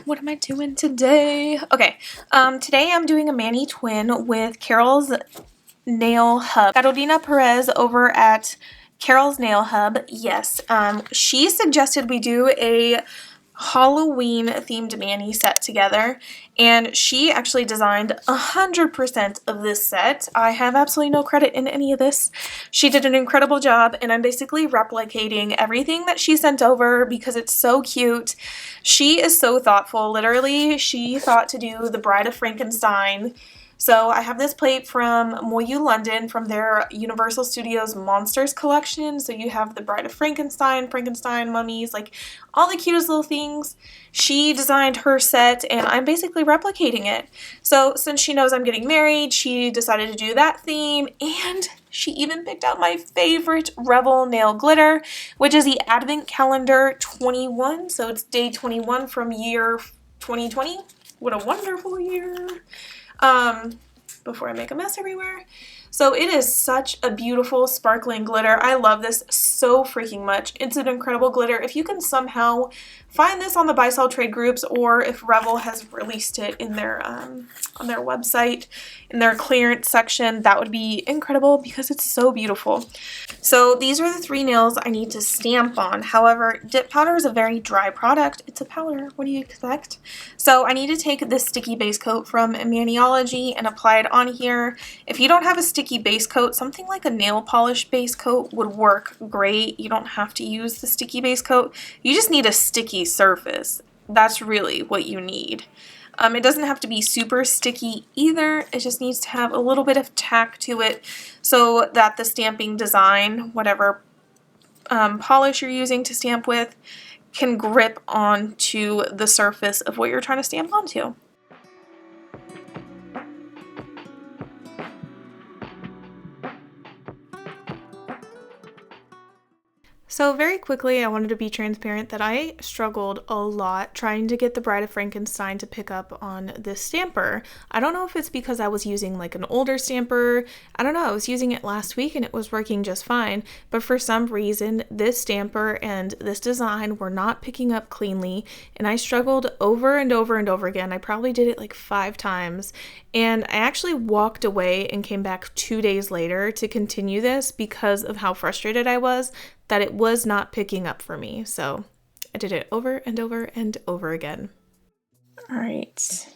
What am I doing today? Okay, today I'm doing a mani twin with Carol's Nail Hub. Carolina Perez over at Carol's Nail Hub. Yes, she suggested we do a Halloween themed mani set together, and she actually designed 100% of this set. I have absolutely no credit in any of this. She did an incredible job, and I'm basically replicating everything that she sent over because it's so cute. She is so thoughtful. Literally, she thought to do the Bride of Frankenstein. So I have this plate from MoYou London from their Universal Studios Monsters collection. So you have the Bride of Frankenstein, Frankenstein mummies, like all the cutest little things. She designed her set and I'm basically replicating it. So since she knows I'm getting married, she decided to do that theme, and she even picked out my favorite Revel nail glitter, which is the Advent Calendar 21. So it's day 21 from year 2020. What a wonderful year. Before I make a mess everywhere. So it is such a beautiful sparkling glitter. I love this so freaking much. It's an incredible glitter. If you can somehow find this on the buy sell trade groups, or if Revel has released it in their on their website in their clearance section, that would be incredible because it's so beautiful. So these are the 3 nails I need to stamp on. However, dip powder is a very dry product. It's a powder. What do you expect? So I need to take this sticky base coat from Maniology and apply it on here. If you don't have a sticky base coat, something like a nail polish base coat would work great. You don't have to use the sticky base coat. You just need a sticky surface. That's really what you need. It doesn't have to be super sticky either. It just needs to have a little bit of tack to it so that the stamping design, whatever polish you're using to stamp with, can grip onto the surface of what you're trying to stamp onto. So very quickly, I wanted to be transparent that I struggled a lot trying to get the Bride of Frankenstein to pick up on this stamper. I don't know if it's because I was using like an older stamper. I don't know, I was using it last week and it was working just fine. But for some reason, this stamper and this design were not picking up cleanly. And I struggled over and over and over again. I probably did it like 5 times. And I actually walked away and came back 2 days later to continue this because of how frustrated I was that it was not picking up for me. So I did it over and over and over again. All right.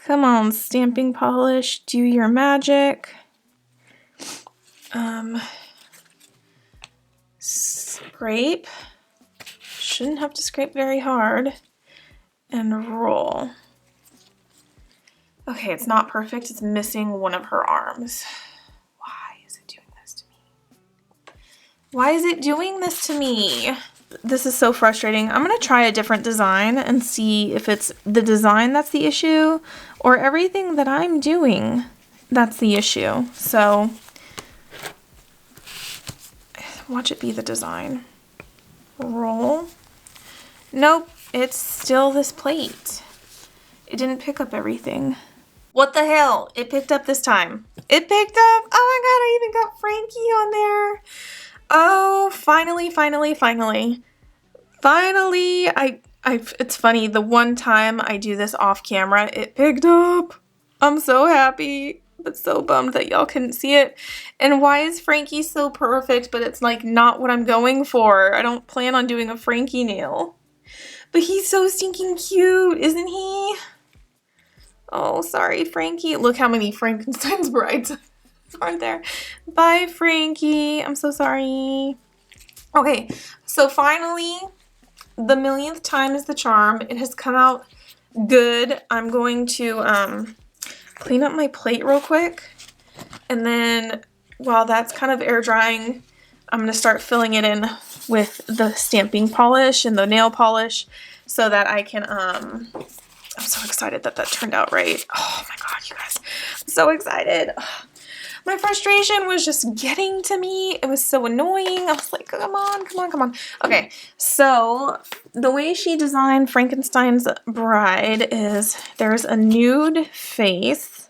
Come on, stamping polish, do your magic. Scrape. Shouldn't have to scrape very hard. And roll. Okay, it's not perfect. It's missing one of her arms. Why is it doing this to me? Why is it doing this to me? This is so frustrating. I'm going to try a different design and see if it's the design that's the issue or everything that I'm doing that's the issue. So, watch it be the design. Roll. Nope, it's still this plate. It didn't pick up everything. What the hell? It picked up this time. It picked up. Oh my god, I even got Frankie on there. Oh, finally. It's funny, the one time I do this off camera, it picked up. I'm so happy, but so bummed that y'all couldn't see it. And why is Frankie so perfect, but it's like not what I'm going for? I don't plan on doing a Frankie nail. But he's so stinking cute, isn't he? Oh, sorry, Frankie. Look how many Frankenstein's brides are there. Bye, Frankie. I'm so sorry. Okay, so finally, the millionth time is the charm. It has come out good. I'm going to clean up my plate real quick. And then while that's kind of air drying, I'm going to start filling it in with the stamping polish and the nail polish so that I can, I'm so excited that that turned out right. Oh my god, you guys, I'm so excited. My frustration was just getting to me. It was so annoying. I was like, come on. Okay, so the way she designed Frankenstein's bride is there's a nude face.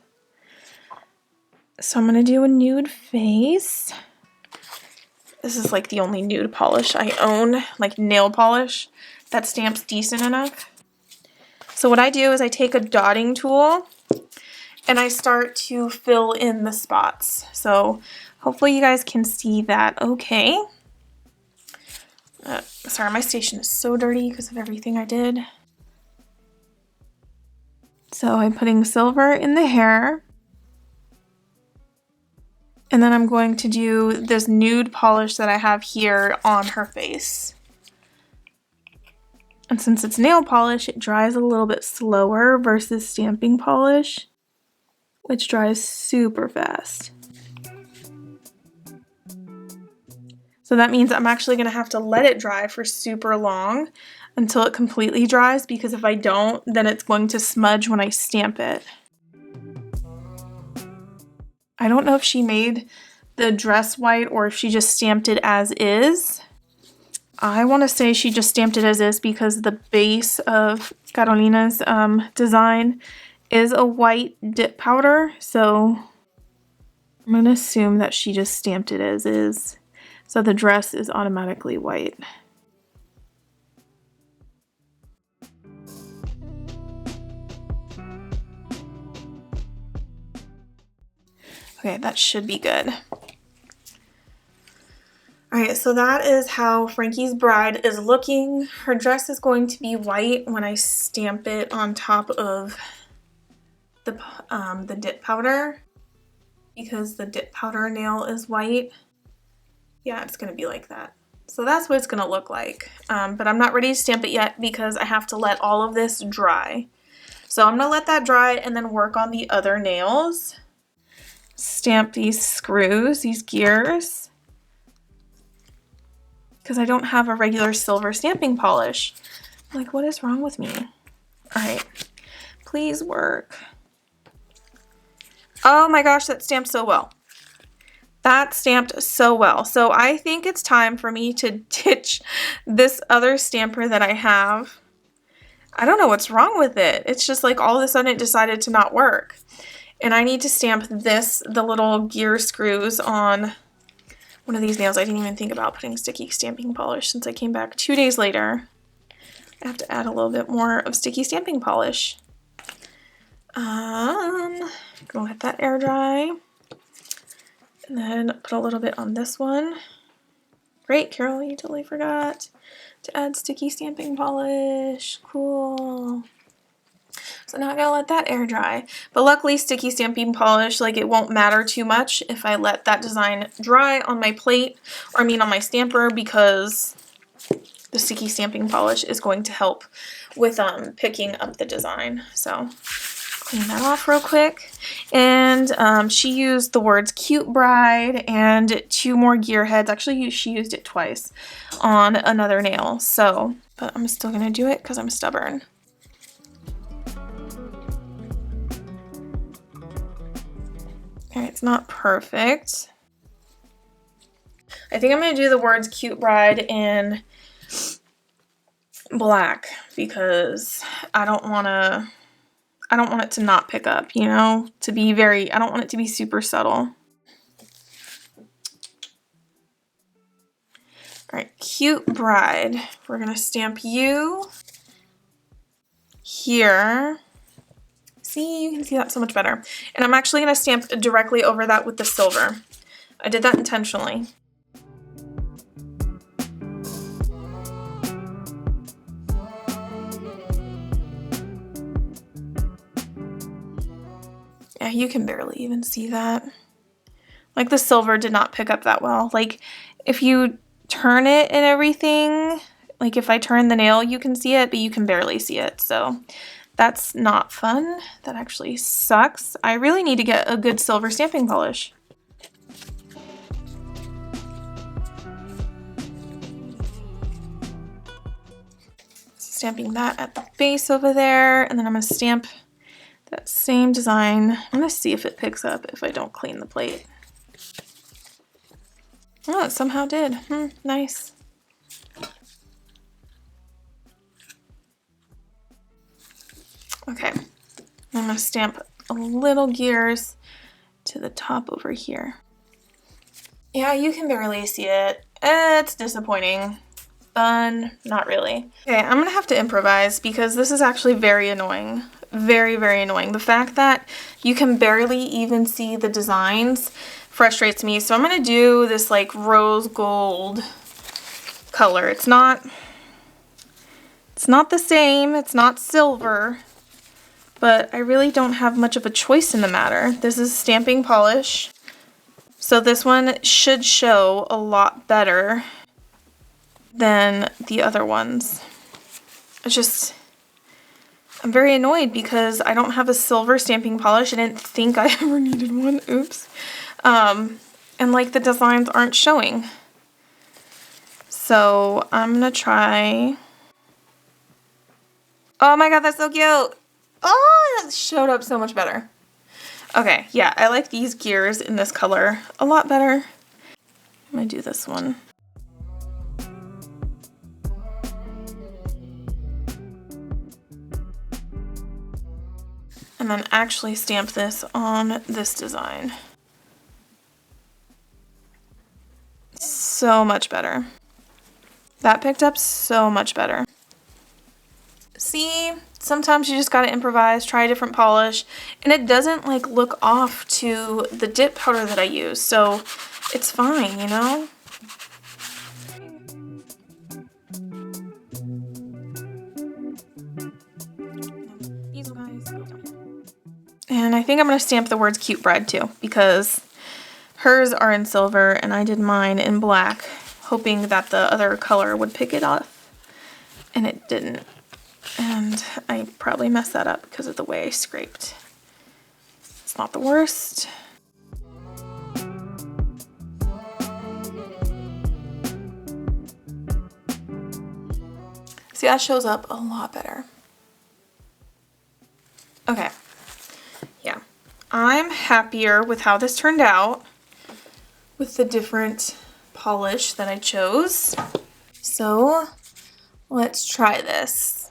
So I'm going to do a nude face. This is like the only nude polish I own, like nail polish. that stamp's decent enough. So what I do is I take a dotting tool and I start to fill in the spots. So hopefully you guys can see that okay. Sorry, my station is so dirty because of everything I did. So I'm putting silver in the hair. And then I'm going to do this nude polish that I have here on her face. And since it's nail polish, it dries a little bit slower versus stamping polish, which dries super fast. So that means I'm actually going to have to let it dry for super long until it completely dries, because if I don't, then it's going to smudge when I stamp it. I don't know if she made the dress white or if she just stamped it as is. I want to say she just stamped it as is because the base of Carolina's design is a white dip powder. So I'm going to assume that she just stamped it as is. So the dress is automatically white. Okay, that should be good. Alright, so that is how Frankie's bride is looking. Her dress is going to be white when I stamp it on top of the dip powder, because the dip powder nail is white. Yeah, it's going to be like that. So that's what it's going to look like. But I'm not ready to stamp it yet because I have to let all of this dry. So I'm going to let that dry and then work on the other nails. Stamp these screws, these gears, because I don't have a regular silver stamping polish. Like, what is wrong with me? All right, please work. Oh my gosh, that stamped so well. That stamped so well. So I think it's time for me to ditch this other stamper that I have. I don't know what's wrong with it. It's just like all of a sudden it decided to not work. And I need to stamp the little gear screws on one of these nails. I didn't even think about putting sticky stamping polish since I came back 2 days later. I have to add a little bit more of sticky stamping polish. Go let that air dry. And then put a little bit on this one. Great, Carol, you totally forgot to add sticky stamping polish. Cool. So now I gotta let that air dry. But luckily sticky stamping polish, like, it won't matter too much if I let that design dry on my plate, or I mean on my stamper, because the sticky stamping polish is going to help with picking up the design. So clean that off real quick. And she used the words cute bride and 2 more gear heads. Actually, she used it twice on another nail. So, but I'm still gonna do it because I'm stubborn. Okay, it's not perfect. I think I'm going to do the words cute bride in black because I don't want it to not pick up, you know, to be very, I don't want it to be super subtle. All right, cute bride. We're going to stamp you here. See, you can see that so much better. And I'm actually going to stamp directly over that with the silver. I did that intentionally. Yeah, you can barely even see that. Like, the silver did not pick up that well. Like, if you turn it and everything, like if I turn the nail, you can see it, but you can barely see it. So that's not fun. That actually sucks. I really need to get a good silver stamping polish. Stamping that at the base over there, and then I'm going to stamp that same design. I'm going to see if it picks up if I don't clean the plate. Oh, it somehow did. Nice. Okay, I'm going to stamp a little gears to the top over here. Yeah, you can barely see it. It's disappointing, fun? Not really. Okay, I'm gonna have to improvise because this is actually very annoying. Very, very annoying. The fact that you can barely even see the designs frustrates me. So I'm gonna do this like rose gold color. It's not the same. It's not silver, but I really don't have much of a choice in the matter. This is stamping polish. So this one should show a lot better than the other ones. I'm very annoyed because I don't have a silver stamping polish. I didn't think I ever needed one. Oops. And like the designs aren't showing. So I'm gonna try. Oh my god, that's so cute. Oh, that showed up so much better. Okay, yeah, I like these gears in this color a lot better. I'm gonna do this one. And then actually stamp this on this design. So much better. That picked up so much better. See, sometimes you just gotta improvise, try a different polish, and it doesn't like look off to the dip powder that I use, so it's fine, you know? And I think I'm gonna stamp the words cute bride too, because hers are in silver and I did mine in black, hoping that the other color would pick it up, and it didn't. And I probably messed that up because of the way I scraped. It's not the worst. See, that shows up a lot better. Okay. Yeah. I'm happier with how this turned out with the different polish that I chose. So let's try this.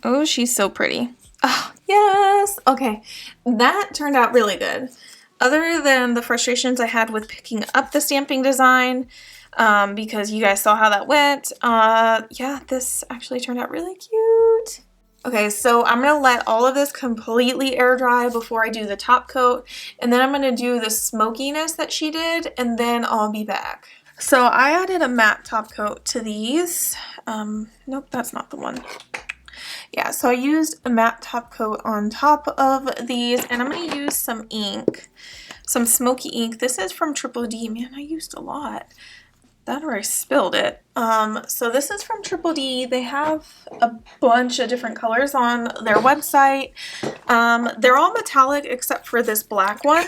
Oh, she's so pretty. Oh, yes. Okay. That turned out really good. Other than the frustrations I had with picking up the stamping design, because you guys saw how that went, yeah, this actually turned out really cute. Okay, so I'm going to let all of this completely air dry before I do the top coat, and then I'm going to do the smokiness that she did, and then I'll be back. So I added a matte top coat to these. Nope, that's not the one. Yeah, so I used a matte top coat on top of these, and I'm going to use some ink, some smoky ink. This is from Triple D. Man, I used a lot. That or I spilled it. So this is from Triple D. They have a bunch of different colors on their website. They're all metallic except for this black one.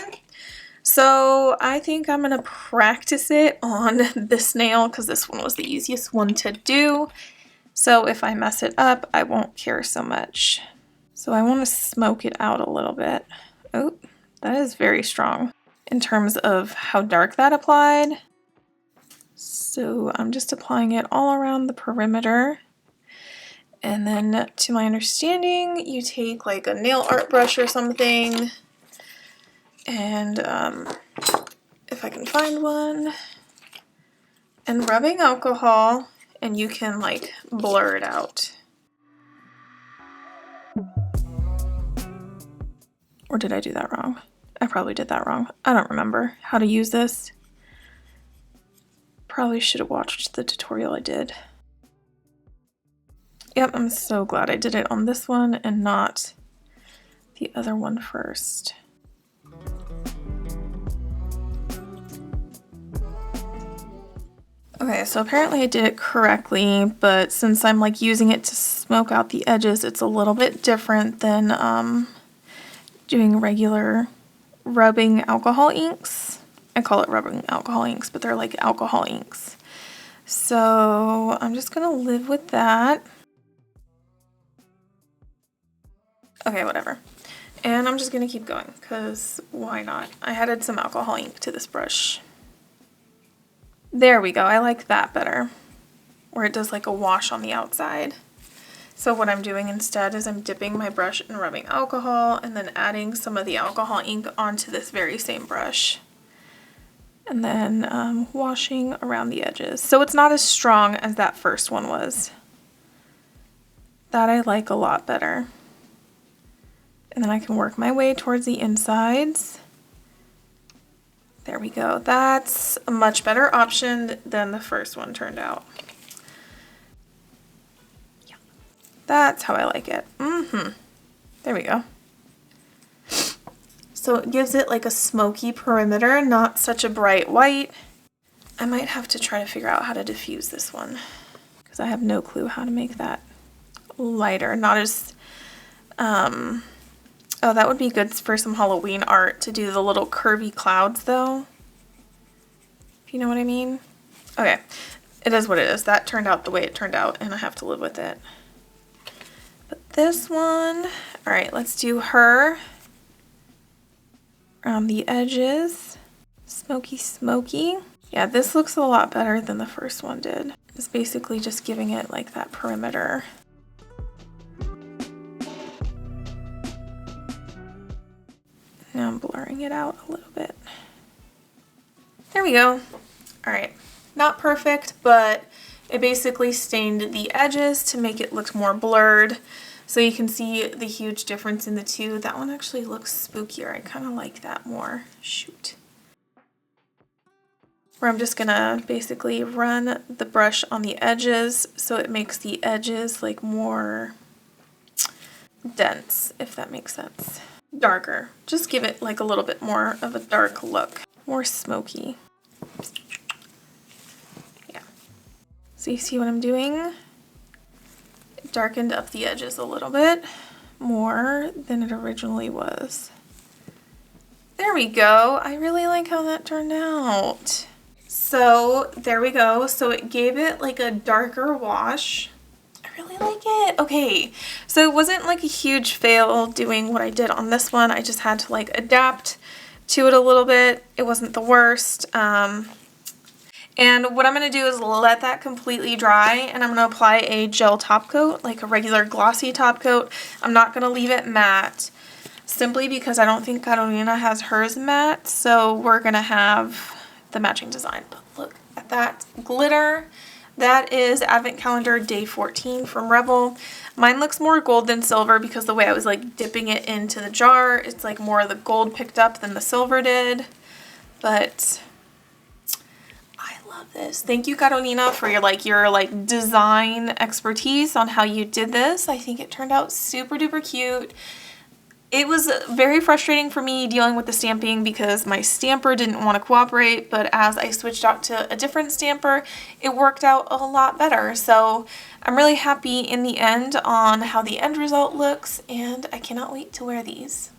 So I think I'm going to practice it on this nail because this one was the easiest one to do. So if I mess it up, I won't care so much. So I want to smoke it out a little bit. Oh, that is very strong in terms of how dark that applied. So I'm just applying it all around the perimeter. And then to my understanding, you take like a nail art brush or something. And if I can find one. And rubbing alcohol, and you can like blur it out. Or did I do that wrong? I probably did that wrong. I don't remember how to use this. Probably should have watched the tutorial I did. Yep, I'm so glad I did it on this one and not the other one first. Okay, so apparently I did it correctly, but since I'm like using it to smoke out the edges, it's a little bit different than doing regular rubbing alcohol inks. I call it rubbing alcohol inks, but they're like alcohol inks. So I'm just gonna live with that. Okay, whatever. And I'm just gonna keep going, because why not? I added some alcohol ink to this brush. There we go, I like that better, where it does like a wash on the outside. So what I'm doing instead is I'm dipping my brush in rubbing alcohol and then adding some of the alcohol ink onto this very same brush. And then washing around the edges. So it's not as strong as that first one was. That I like a lot better. And then I can work my way towards the insides. There we go. That's a much better option than the first one turned out. Yeah. That's how I like it. There we go. So it gives it like a smoky perimeter, not such a bright white. I might have to try to figure out how to diffuse this one because I have no clue how to make that lighter. Not as, oh, that would be good for some Halloween art to do the little curvy clouds though. If you know what I mean. Okay, it is what it is. That turned out the way it turned out and I have to live with it. But this one, all right, let's do her. Around the edges, smoky, smoky. Yeah, this looks a lot better than the first one did. It's basically just giving it like that perimeter. Now I'm blurring it out a little bit. There we go. All right, not perfect, but it basically stained the edges to make it look more blurred. So you can see the huge difference in the two. That one actually looks spookier. I kind of like that more. Shoot. Where I'm just gonna basically run the brush on the edges so it makes the edges like more dense, if that makes sense. Darker. Just give it like a little bit more of a dark look. More smoky. Yeah. So you see what I'm doing? Darkened up the edges a little bit more than it originally was. There we go. I really like how that turned out. So there we go. So it gave it like a darker wash. I really like it. Okay, so it wasn't like a huge fail doing what I did on this one. I just had to like adapt to it a little bit. It wasn't the worst. And what I'm going to do is let that completely dry and I'm going to apply a gel top coat, like a regular glossy top coat. I'm not going to leave it matte simply because I don't think Carolina has hers matte. So we're going to have the matching design. But look at that glitter. That is Advent Calendar Day 14 from Revel. Mine looks more gold than silver because the way I was like dipping it into the jar, it's like more of the gold picked up than the silver did. But this. Thank you, Carolina, for your design expertise on how you did this. I think it turned out super duper cute. It was very frustrating for me dealing with the stamping because my stamper didn't want to cooperate, but as I switched out to a different stamper, it worked out a lot better. So I'm really happy in the end on how the end result looks, and I cannot wait to wear these.